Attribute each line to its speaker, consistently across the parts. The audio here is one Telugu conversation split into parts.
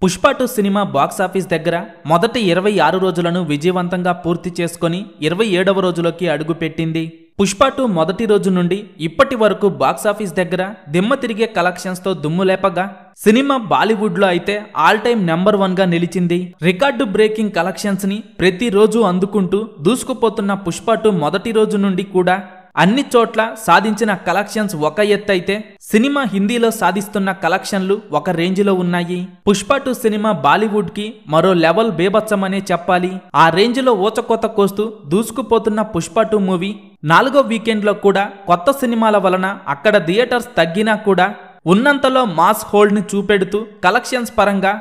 Speaker 1: పుష్ప 2 సినిమా బాక్సాఫీస్ దగ్గర మొదటి 26 రోజులను విజయవంతంగా పూర్తి చేసుకొని 27వ రోజులోకి అడుగుపెట్టింది. పుష్ప 2 మొదటి రోజు నుండి ఇప్పటి వరకు బాక్సాఫీస్ దగ్గర దిమ్మ తిరిగే కలెక్షన్స్తో దుమ్ములేపగా సినిమా బాలీవుడ్లో అయితే ఆల్ టైమ్ నెంబర్ 1గా నిలిచింది. రికార్డు బ్రేకింగ్ కలెక్షన్స్ని ప్రతిరోజు అందుకుంటూ దూసుకుపోతున్న పుష్ప 2 మొదటి రోజు నుండి కూడా అన్ని చోట్ల సాధించిన కలెక్షన్స్ ఒక ఎత్తైతే సినిమా హిందీలో సాధిస్తున్న కలెక్షన్లు ఒక రేంజ్లో ఉన్నాయి. పుష్ప 2 సినిమా బాలీవుడ్ కి మరో లెవెల్ బేబత్సమనే చెప్పాలి. ఆ రేంజ్లో ఊచకోత కోస్తూ దూసుకుపోతున్న పుష్ప 2 మూవీ 4వ వీకెండ్లో కూడా కొత్త సినిమాల వలన అక్కడ థియేటర్స్ తగ్గినా కూడా ఉన్నంతలో మాస్ హోల్డ్ని చూపెడుతూ కలెక్షన్స్ పరంగా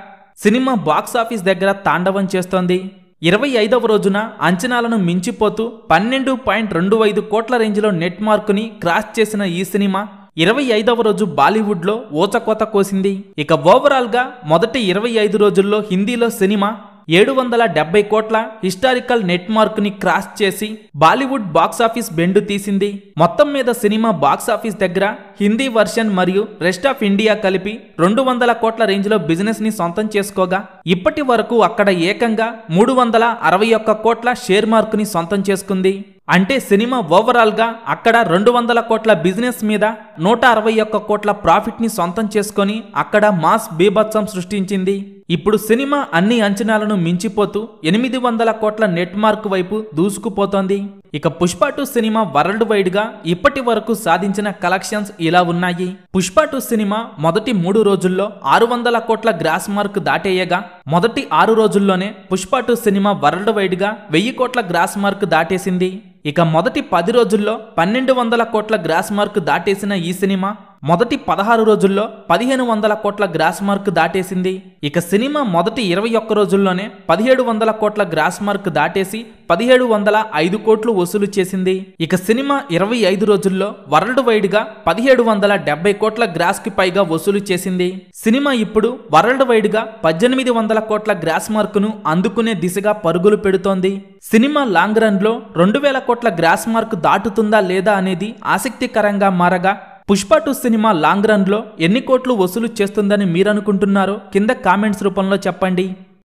Speaker 1: సినిమా బాక్సాఫీస్ దగ్గర తాండవం చేస్తోంది. 25వ రోజున అంచనాలను మించిపోతూ 12.25 కోట్ల రేంజ్లో నెట్ మార్కుని క్రాస్ చేసిన ఈ సినిమా 25వ రోజు బాలీవుడ్లో ఊచకోత కోసింది. ఇక ఓవరాల్గా మొదటి 25 రోజుల్లో హిందీలో సినిమా 770 కోట్ల హిస్టారికల్ నెట్ మార్కుని క్రాస్ చేసి బాలీవుడ్ బాక్సాఫీస్ బెండు తీసింది. మొత్తం మీద సినిమా బాక్సాఫీస్ దగ్గర హిందీ వర్షన్ మరియు రెస్ట్ ఆఫ్ ఇండియా కలిపి 200 కోట్ల రేంజ్లో బిజినెస్ ని సొంతం చేసుకోగా ఇప్పటి వరకు అక్కడ ఏకంగా 361 కోట్ల షేర్ మార్కుని సొంతం చేసుకుంది. అంటే సినిమా ఓవరాల్ గా అక్కడ 200 కోట్ల బిజినెస్ మీద 161 కోట్ల ప్రాఫిట్ ని సొంతం చేసుకొని అక్కడ మాస్ బీభత్సం సృష్టించింది. ఇప్పుడు సినిమా అన్ని అంచనాలను మించిపోతూ 800 కోట్ల నెట్ మార్క్ వైపు దూసుకుపోతోంది. ఇక పుష్ప 2 సినిమా వరల్డ్ వైడ్ గా ఇప్పటి వరకు సాధించిన కలెక్షన్స్ ఇలా ఉన్నాయి. పుష్ప 2 సినిమా మొదటి 3 రోజుల్లో 600 కోట్ల గ్రాస్ మార్క్ దాటేయగా మొదటి 6 రోజుల్లోనే పుష్ప 2 సినిమా వరల్డ్ వైడ్ గా 1000 కోట్ల గ్రాస్ మార్క్ దాటేసింది. ఇక మొదటి 10 రోజుల్లో 1200 కోట్ల గ్రాస్ మార్క్ దాటేసిన ఈ సినిమా మొదటి 16 రోజుల్లో 1500 కోట్ల గ్రాస్ మార్క్ దాటేసింది. ఇక సినిమా మొదటి 21 రోజుల్లోనే 1700 కోట్ల గ్రాస్ మార్క్ దాటేసి 1705 కోట్లు వసూలు చేసింది. ఇక సినిమా 25 రోజుల్లో వరల్డ్ వైడ్ గా 1770 కోట్ల గ్రాస్ కి పైగా వసూలు చేసింది. సినిమా ఇప్పుడు వరల్డ్ వైడ్ గా 1800 కోట్ల గ్రాస్ మార్కును అందుకునే దిశగా పరుగులు పెడుతోంది. సినిమా లాంగ్ రన్ లో 2000 కోట్ల గ్రాస్ మార్క్ దాటుతుందా లేదా అనేది ఆసక్తికరంగా మారగా పుష్ప 2 సినిమా లాంగ్ రన్ లో ఎన్ని కోట్లు వసూలు చేస్తుందని మీరనుకుంటున్నారో కింద కామెంట్స్ రూపంలో చెప్పండి.